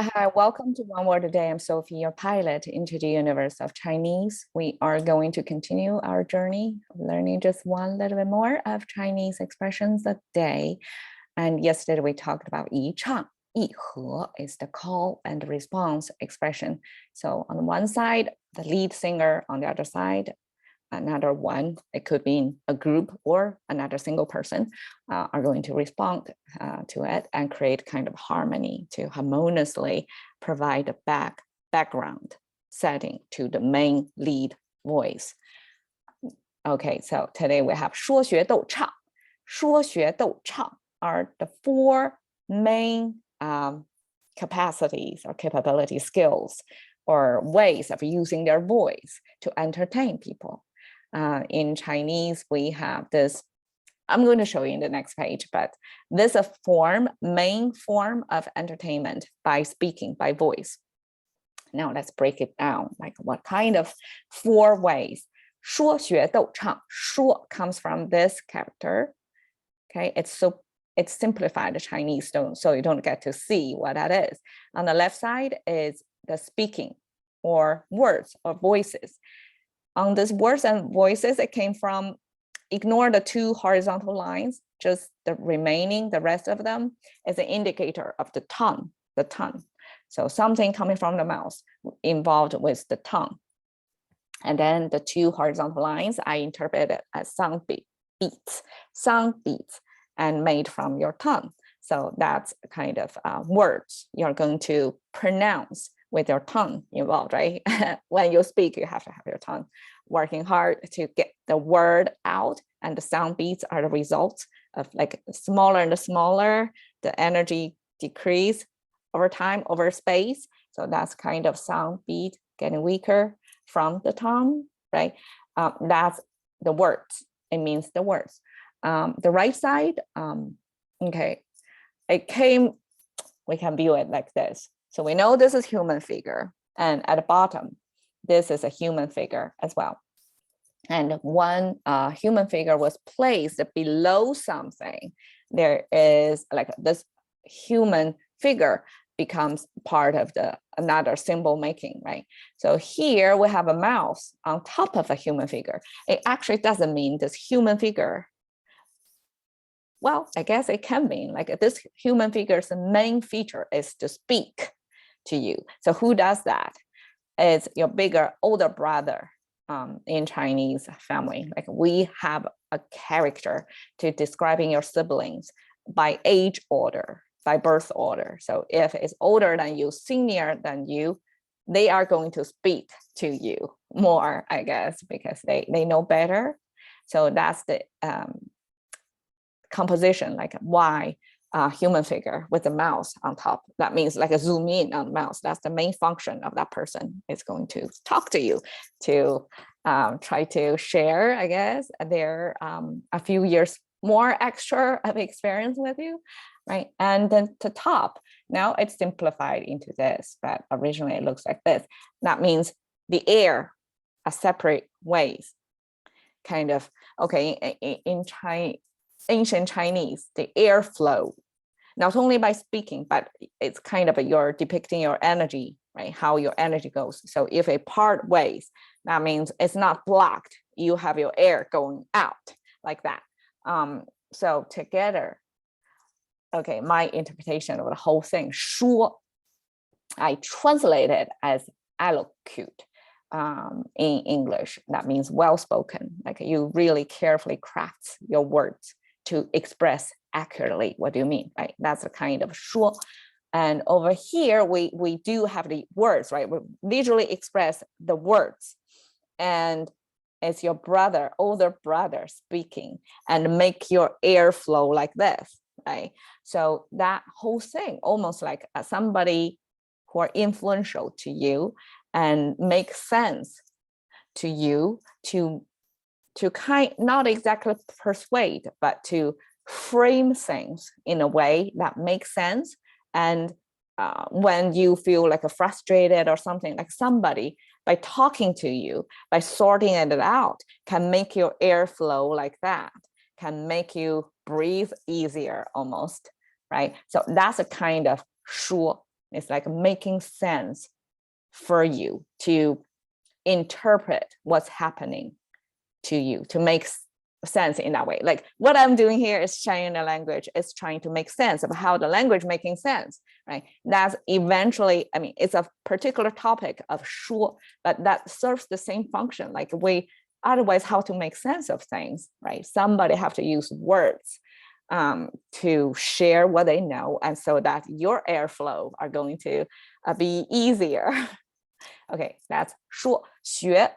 Hi, welcome to One Word a Day. I'm Sophie, your pilot into the universe of Chinese. We are going to continue our journey of learning just one little bit more of Chinese expressions a day. And yesterday we talked about 宜唱. 议和 is the call and response expression. So on one side, the lead singer, on the other side, another one, it could be a group or another single person, are going to respond to it and create kind of harmony to harmoniously provide a background setting to the main lead voice. Okay, so today we have 说学逗唱. 说学逗唱 are the four main capacities or capability skills or ways of using their voice to entertain people. In Chinese, we have this, I'm going to show you in the next page, but this is a main form of entertainment by speaking, by voice. Now let's break it down, like what kind of four ways. 说学逗唱, 说 comes from this character. Okay, it's simplified Chinese, so you don't get to see what that is. On the left side is the speaking or words or voices. On these words and voices, it came from, ignore the two horizontal lines, just the rest of them is an indicator of the tongue. So something coming from the mouth involved with the tongue. And then the two horizontal lines, I interpret it as sound beats, and made from your tongue. So that's kind of words you're going to pronounce with your tongue involved, right? When you speak, you have to have your tongue working hard to get the word out, and the sound beats are the result of like smaller and smaller, the energy decrease over time, over space. So that's kind of sound beat getting weaker from the tongue, right? That's the words. It means the words. The right side, okay, we can view it like this. So we know this is human figure, and at the bottom, this is a human figure as well. And one human figure was placed below something. There is like this human figure becomes part of another symbol making, right? So here we have a mouse on top of a human figure. It actually doesn't mean this human figure. Well, I guess it can mean like this human figure's main feature is to speak to you. So who does that? It's your older brother in Chinese family. Like we have a character to describing your siblings by age order, by birth order. So if it's older than you, senior than you, they are going to speak to you more, I guess, because they know better. So that's the composition, like why human figure with the mouse on top. That means like a zoom in on the mouse. That's the main function of that person. Is going to talk to you, to try to share, I guess, their a few years more extra of experience with you, right? And then the top, now it's simplified into this, but originally it looks like this. That means the air are separate ways, kind of, okay, in ancient Chinese, the airflow, not only by speaking, but it's kind of you're depicting your energy, right? How your energy goes. So if a part ways, that means it's not blocked. You have your air going out like that. So together, okay, my interpretation of the whole thing, 说, I translate it as eloquent. In English, that means well-spoken, like you really carefully craft your words to express accurately what do you mean, right? That's a kind of 说. And over here, we do have the words, right? We visually express the words, and it's your older brother speaking, and make your air flow like this, right? So that whole thing, almost like somebody who are influential to you and make sense to you, to not exactly persuade, but to frame things in a way that makes sense. And when you feel like frustrated or something, like somebody by talking to you, by sorting it out, can make your air flow like that, can make you breathe easier almost, right? So that's a kind of 说 It's like making sense for you to interpret what's happening to you, to make sense in that way. Like what I'm doing here is sharing the language, is trying to make sense of how the language making sense, right? That's eventually, I mean, it's a particular topic of 说, but that serves the same function. Like we, otherwise how to make sense of things, right? Somebody have to use words to share what they know, and so that your airflow are going to be easier. Okay, that's 说, 学.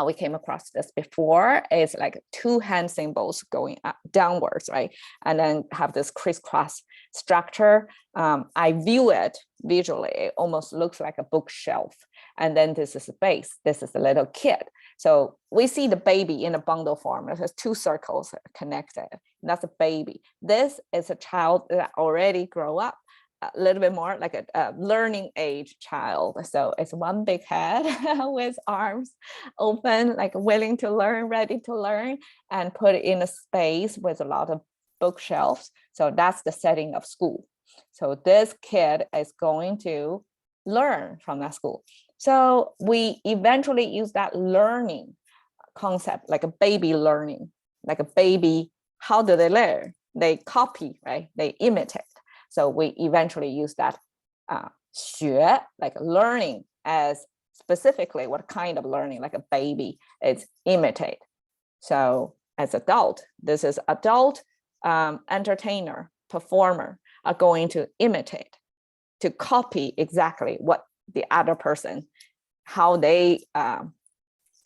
We came across this before. It's like two hand symbols going up, downwards, right? And then have this crisscross structure. I view it visually, it almost looks like a bookshelf. And then this is a base, this is a little kid. So we see the baby in a bundle form. It has two circles connected. That's a baby. This is a child that already grew up, a little bit more like a learning age child. So it's one big head with arms open, like willing to learn, ready to learn, and put it in a space with a lot of bookshelves. So that's the setting of school. So this kid is going to learn from that school. So we eventually use that learning concept, like a baby learning, like a baby, how do they learn? They copy, right? They imitate. So we eventually use that 学, like learning, as specifically what kind of learning, like a baby, it's imitate. So as adult, this is adult entertainer, performer are going to imitate, to copy exactly what the other person, how they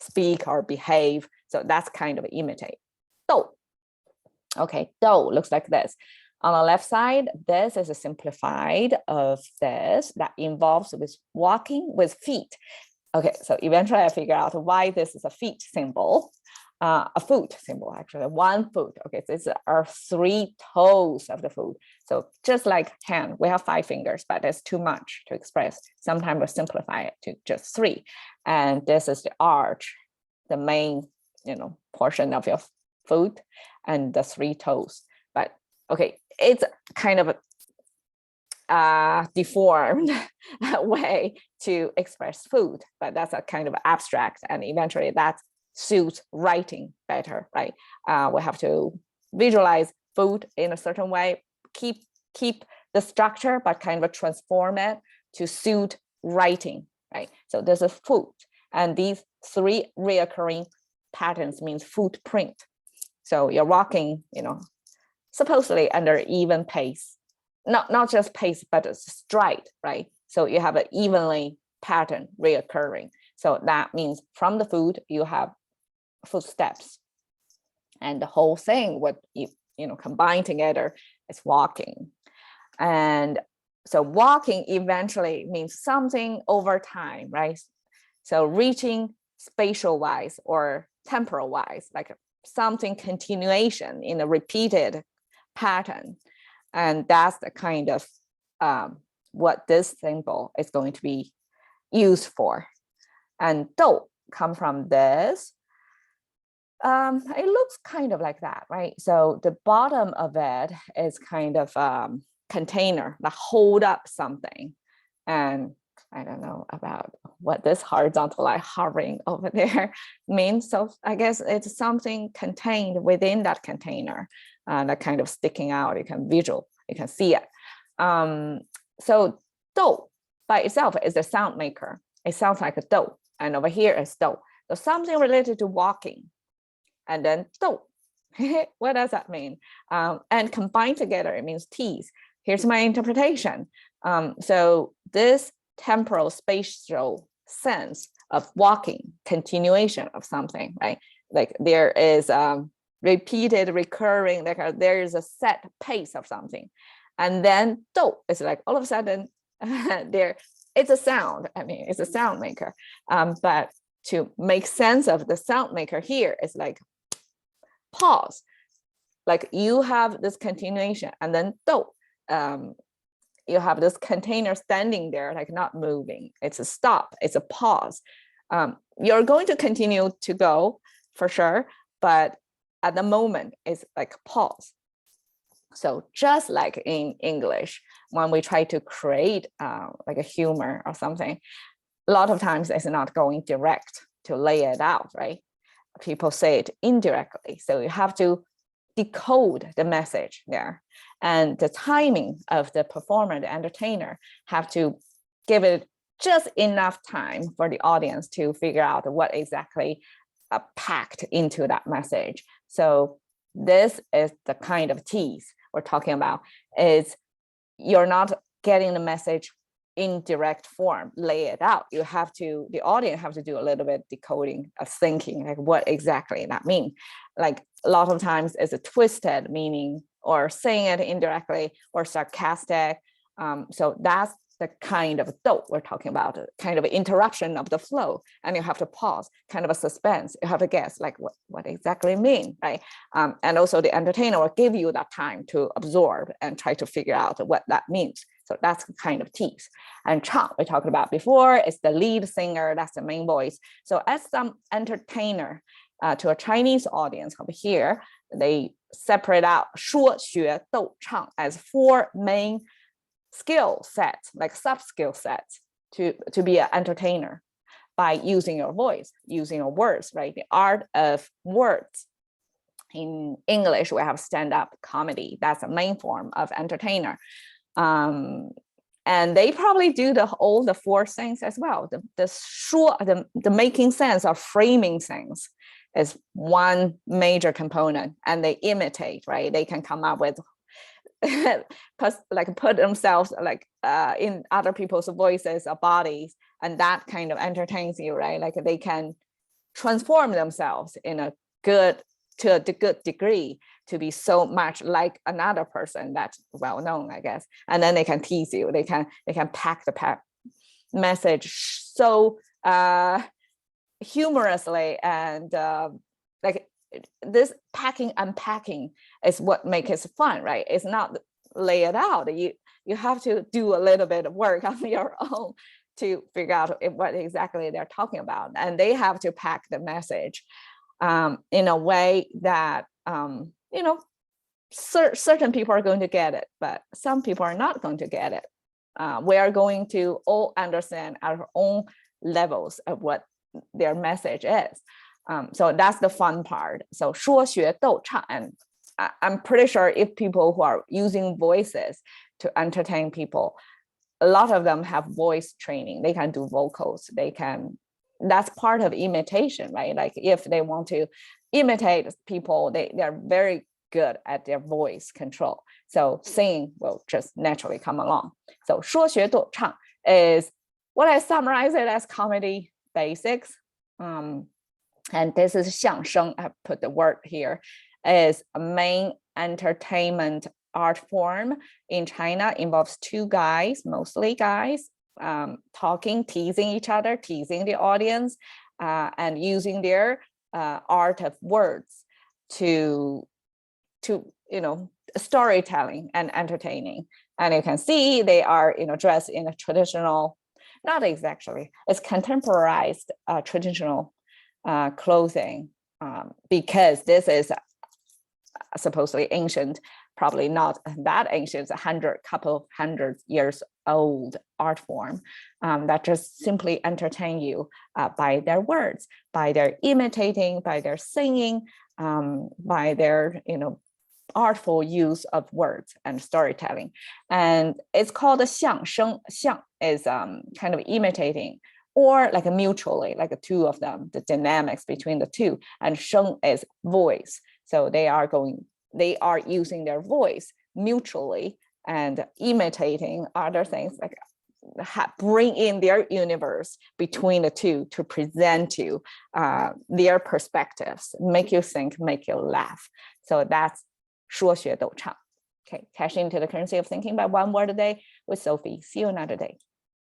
speak or behave. So that's kind of imitate. 逗. Okay, 逗 looks like this. On the left side, this is a simplified of this that involves with walking with feet. Okay, so eventually I figure out why this is a feet symbol, a foot symbol, actually, one foot. Okay, so these are 3 toes of the foot. So just like hand, we have 5 fingers, but it's too much to express. Sometimes we simplify it to just 3. And this is the arch, the main, portion of your foot, and the 3 toes. But okay, it's kind of a deformed way to express food, but that's a kind of abstract, and eventually that suits writing better, right? We have to visualize food in a certain way, keep the structure, but kind of transform it to suit writing, right? So this is food, and these 3 reoccurring patterns means footprint. So you're walking, supposedly under even pace, not just pace, but a stride, right? So you have an evenly pattern reoccurring. So that means from the food, you have footsteps, and the whole thing would, combine together is walking. And so walking eventually means something over time, right? So reaching spatial wise or temporal wise, like something continuation in a repeated pattern. And that's the kind of what this symbol is going to be used for. And 逗 come from this. It looks kind of like that, right? So the bottom of it is kind of container that hold up something. And I don't know about what this horizontal line hovering over there means. So I guess it's something contained within that container that kind of sticking out. You can see it. So 逗 by itself is a sound maker. It sounds like a 逗, and over here is 逗. So something related to walking, and then 逗. What does that mean? And combined together, it means tease. Here's my interpretation. So this temporal spatial sense of walking, continuation of something, right? Like there is repeated, recurring, like there is a set pace of something. And then 逗 is like all of a sudden it's a sound. I mean, it's a sound maker. But to make sense of the sound maker here is like pause. Like you have this continuation, and then 逗. You have this container standing there, like not moving. It's a stop, it's a pause. You're going to continue to go for sure, but at the moment it's like pause. So just like in English, when we try to create like a humor or something, a lot of times it's not going direct to lay it out, right? People say it indirectly. So you have to decode the message there. And the timing of the performer, the entertainer, have to give it just enough time for the audience to figure out what exactly packed into that message. So this is the kind of tease we're talking about, is you're not getting the message in direct form, lay it out. You have to, the audience have to do a little bit decoding of thinking, like what exactly that means. Like a lot of times it's a twisted meaning, or saying it indirectly, or sarcastic. So that's the kind of dou we're talking about, kind of interruption of the flow, and you have to pause, kind of a suspense. You have to guess like what exactly mean, right? And also the entertainer will give you that time to absorb and try to figure out what that means. So that's the kind of tease. And chang, we talked about before, is the lead singer, that's the main voice. So as some entertainer to a Chinese audience over here, they separate out 说学逗唱 as 4 main skill sets, like sub-skill sets to be an entertainer by using your voice, using your words, right? The art of words. In English, we have stand-up comedy. That's the main form of entertainer. And they probably do all the 4 things as well. The making sense or framing things is one major component, and they imitate, right? They can come up with like put themselves like in other people's voices or bodies, and that kind of entertains you, right? Like they can transform themselves in a good degree to be so much like another person that's well known, I guess. And then they can tease you. They can pack the message so humorously, and like this unpacking is what makes it fun, right? It's not lay it out. You have to do a little bit of work on your own to figure out what exactly they're talking about, and they have to pack the message in a way that you know, certain people are going to get it, but some people are not going to get it. We are going to all understand at our own levels of what their message is. So that's the fun part. So 说学逗唱, and I'm pretty sure if people who are using voices to entertain people, a lot of them have voice training. They can do vocals. That's part of imitation, right? Like if they want to imitate people, they're very good at their voice control. So singing will just naturally come along. So 说学逗唱 is what I summarize it as comedy basics. And this is 相声, I put the word here, is a main entertainment art form in China. Involves 2 guys, mostly guys, talking, teasing each other, teasing the audience, and using their art of words to storytelling and entertaining. And you can see they are dressed in a traditional, not exactly, it's contemporized traditional clothing, because this is supposedly ancient, probably not that ancient, couple hundred years old art form that just simply entertain you by their words, by their imitating, by their singing, by their artful use of words and storytelling. And it's called a 相声. 相 is kind of imitating, or like a mutually, like 2 of them, the dynamics between the 2. And 声 is voice. So they are using their voice mutually and imitating other things, like bring in their universe between the 2 to present you their perspectives, make you think, make you laugh. So that's 说学逗唱. Okay, cash into the currency of thinking by 1 word a day with Sophie. See you another day.